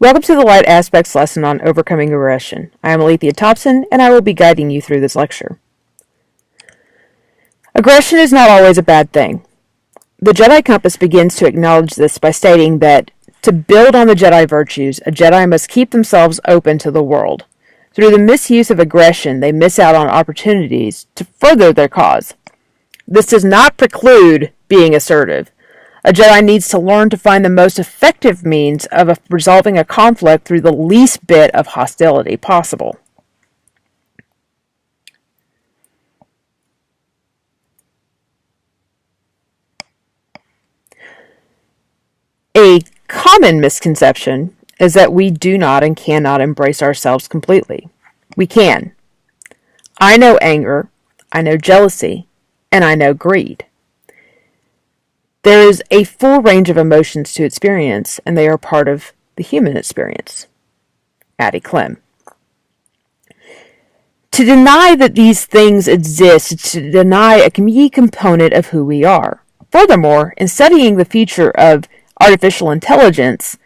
Welcome to the Light Aspects lesson on overcoming aggression. I am Alethea Thompson, and I will be guiding you through this lecture. Aggression is not always a bad thing. The Jedi Compass begins to acknowledge this by stating that to build on the Jedi virtues, a Jedi must keep themselves open to the world. Through the misuse of aggression, they miss out on opportunities to further their cause. This does not preclude being assertive. A Jedi needs to learn to find the most effective means of resolving a conflict through the least bit of hostility possible. A common misconception is that we do not and cannot embrace ourselves completely. We can. I know anger, I know jealousy, and I know greed. There is a full range of emotions to experience, and they are part of the human experience. Addie Clem. To deny that these things exist is to deny a key component of who we are. Furthermore, in studying the future of artificial intelligence,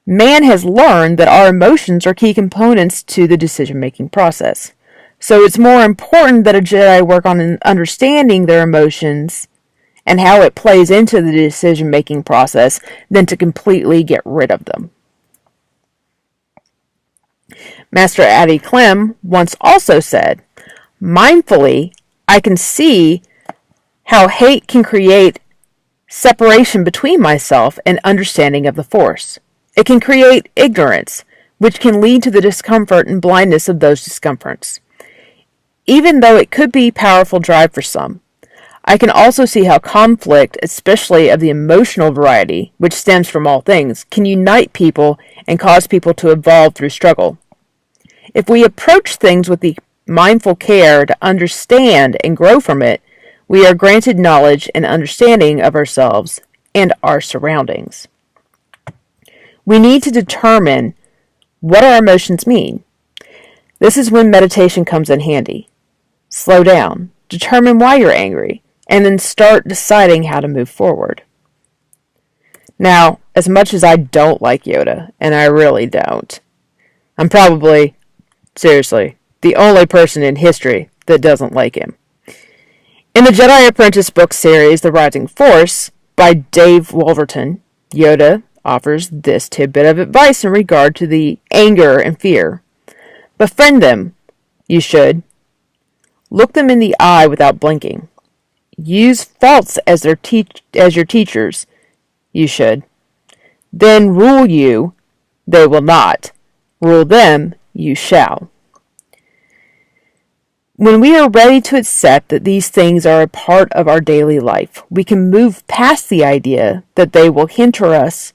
man has learned that our emotions are key components to the decision-making process. So it's more important that a Jedi work on understanding their emotions and how it plays into the decision-making process than to completely get rid of them. Master Addie Clem once also said, "Mindfully, I can see how hate can create separation between myself and understanding of the Force. It can create ignorance, which can lead to the discomfort and blindness of those discomforts. Even though it could be a powerful drive for some, I can also see how conflict, especially of the emotional variety, which stems from all things, can unite people and cause people to evolve through struggle. If we approach things with the mindful care to understand and grow from it, we are granted knowledge and understanding of ourselves and our surroundings. We need to determine what our emotions mean. This is when meditation comes in handy. Slow down, determine why you're angry, and then start deciding how to move forward." Now, as much as I don't like Yoda, and I really don't, I'm probably, seriously, the only person in history that doesn't like him. In the Jedi Apprentice book series, The Rising Force, by Dave Wolverton, Yoda offers this tidbit of advice in regard to the anger and fear. Befriend them, you should. Look them in the eye without blinking. Use faults as your teachers, you should. Then rule you, they will not. Rule them, you shall. When we are ready to accept that these things are a part of our daily life, we can move past the idea that they will hinder us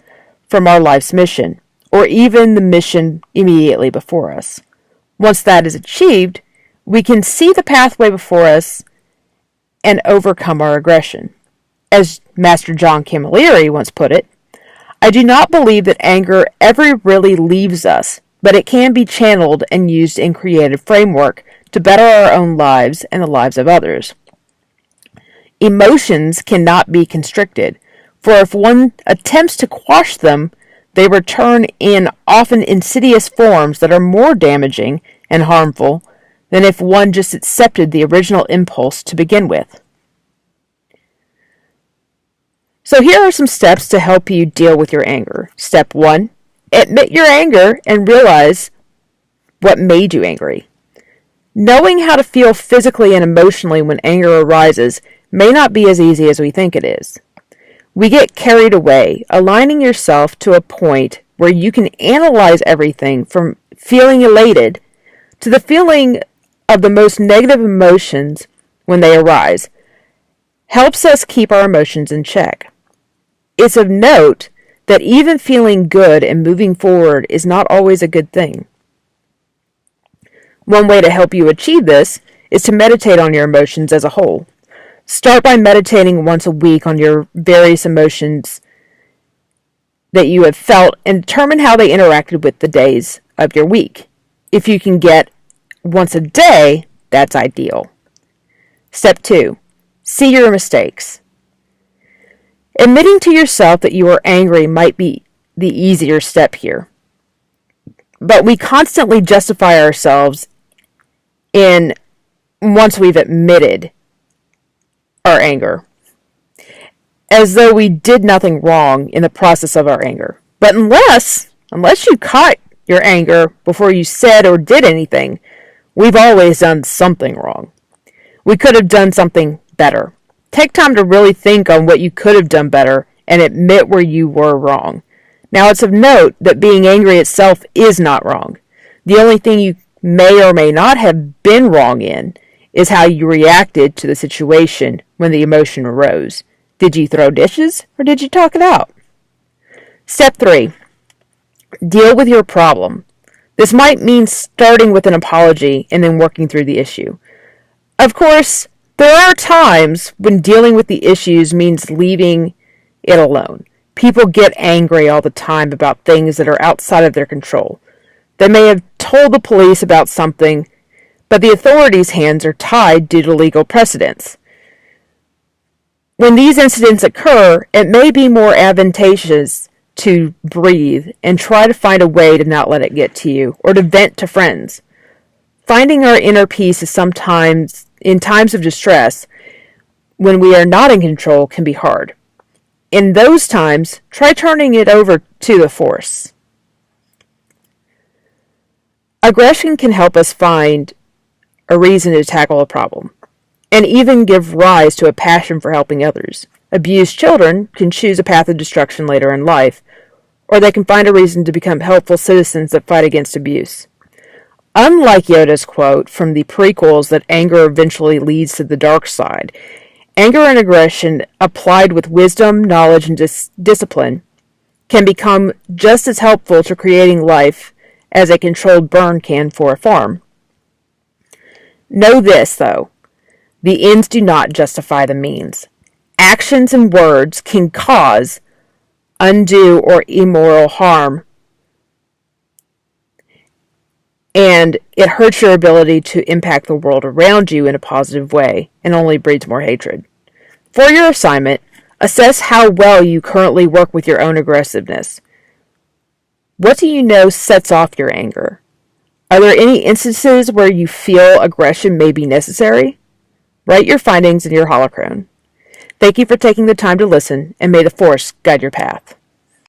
from our life's mission, or even the mission immediately before us. Once that is achieved, we can see the pathway before us and overcome our aggression. As Master John Camilleri once put it, "I do not believe that anger ever really leaves us, but it can be channeled and used in creative framework to better our own lives and the lives of others. Emotions cannot be constricted, for if one attempts to quash them, they return in often insidious forms that are more damaging and harmful than if one just accepted the original impulse to begin with." So here are some steps to help you deal with your anger. Step 1, admit your anger and realize what made you angry. Knowing how to feel physically and emotionally when anger arises may not be as easy as we think it is. We get carried away, aligning yourself to a point where you can analyze everything from feeling elated to the feeling of the most negative emotions when they arise, helps us keep our emotions in check. It's of note that even feeling good and moving forward is not always a good thing. One way to help you achieve this is to meditate on your emotions as a whole. Start by meditating once a week on your various emotions that you have felt and determine how they interacted with the days of your week. If you can get once a day, that's ideal. Step 2, see your mistakes. Admitting to yourself that you are angry might be the easier step here. But we constantly justify ourselves in once we've admitted our anger, as though we did nothing wrong in the process of our anger. But unless you caught your anger before you said or did anything, we've always done something wrong. We could have done something better. Take time to really think on what you could have done better and admit where you were wrong. Now, it's of note that being angry itself is not wrong. The only thing you may or may not have been wrong in is how you reacted to the situation when the emotion arose. Did you throw dishes or did you talk it out? Step 3. Deal with your problem. This might mean starting with an apology and then working through the issue. Of course, there are times when dealing with the issues means leaving it alone. People get angry all the time about things that are outside of their control. They may have told the police about something, but the authorities' hands are tied due to legal precedents. When these incidents occur, it may be more advantageous to breathe and try to find a way to not let it get to you, or to vent to friends. Finding our inner peace is sometimes, in times of distress, when we are not in control, can be hard. In those times, try turning it over to the force. Aggression can help us find a reason to tackle a problem, and even give rise to a passion for helping others. Abused children can choose a path of destruction later in life, or they can find a reason to become helpful citizens that fight against abuse. Unlike Yoda's quote from the prequels that anger eventually leads to the dark side, anger and aggression applied with wisdom, knowledge, and discipline can become just as helpful to creating life as a controlled burn can for a farm. Know this, though. The ends do not justify the means. Actions and words can cause undue or immoral harm, and it hurts your ability to impact the world around you in a positive way and only breeds more hatred. For your assignment, assess how well you currently work with your own aggressiveness. What do you know sets off your anger? Are there any instances where you feel aggression may be necessary? Write your findings in your holocron. Thank you for taking the time to listen, and may the Force guide your path.